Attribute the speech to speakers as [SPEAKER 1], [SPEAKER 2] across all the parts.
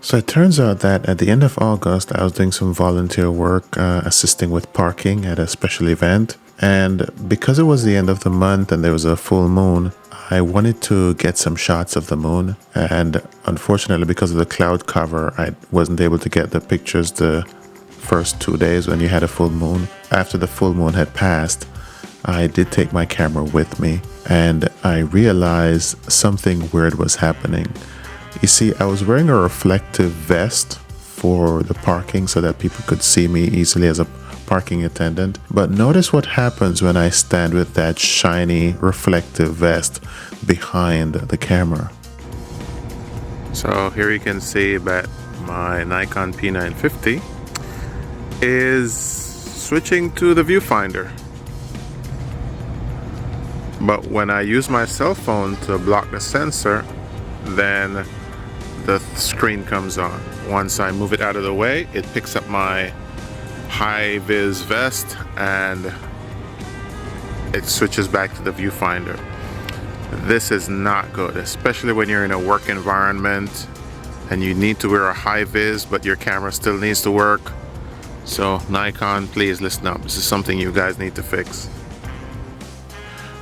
[SPEAKER 1] So it turns out that at the end of August, I was doing some volunteer work assisting with parking at a special event. And because it was the end of the month and there was a full moon, I wanted to get some shots of the moon. And unfortunately, because of the cloud cover, I wasn't able to get the pictures the first 2 days when you had a full moon. After the full moon had passed, I did take my camera with me and I realized something weird was happening. You see, I was wearing a reflective vest for the parking so that people could see me easily as a parking attendant. But notice what happens when I stand with that shiny reflective vest behind the camera. So here you can see that my Nikon P950 is switching to the viewfinder. But when I use my cell phone to block the sensor, then the screen comes on. Once I move it out of the way, it picks up my high-vis vest and it switches back to the viewfinder. This is not good, especially when you're in a work environment and you need to wear a high-vis but your camera still needs to work. So Nikon, please listen up. This is something you guys need to fix.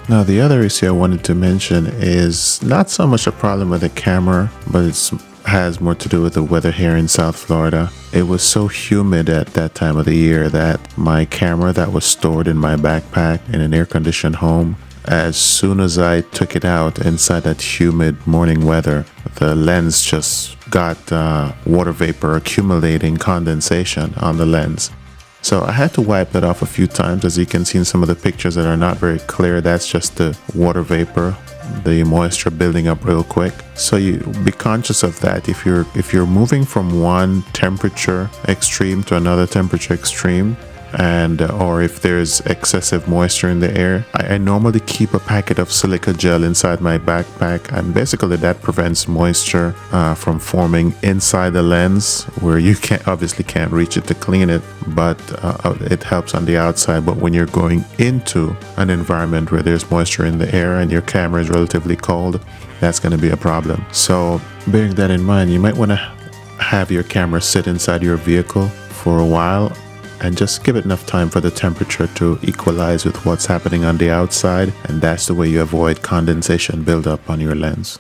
[SPEAKER 1] Now the other issue I wanted to mention is not so much a problem with the camera, but it has more to do with the weather here in South Florida. It was so humid at that time of the year that my camera that was stored in my backpack in an air-conditioned home, as soon as I took it out inside that humid morning weather, the lens just got water vapor accumulating, condensation on the lens. So I had to wipe that off a few times. As you can see in some of the pictures that are not very clear, that's just the water vapor, the moisture building up real quick. So you be conscious of that. If you're moving from one temperature extreme to another temperature extreme, and or if there's excessive moisture in the air, I normally keep a packet of silica gel inside my backpack, and basically that prevents moisture from forming inside the lens, where you obviously can't reach it to clean it, but it helps on the outside. But when you're going into an environment where there's moisture in the air and your camera is relatively cold, that's going to be a problem. So bearing that in mind, you might want to have your camera sit inside your vehicle for a while and just give it enough time for the temperature to equalize with what's happening on the outside, and that's the way you avoid condensation buildup on your lens.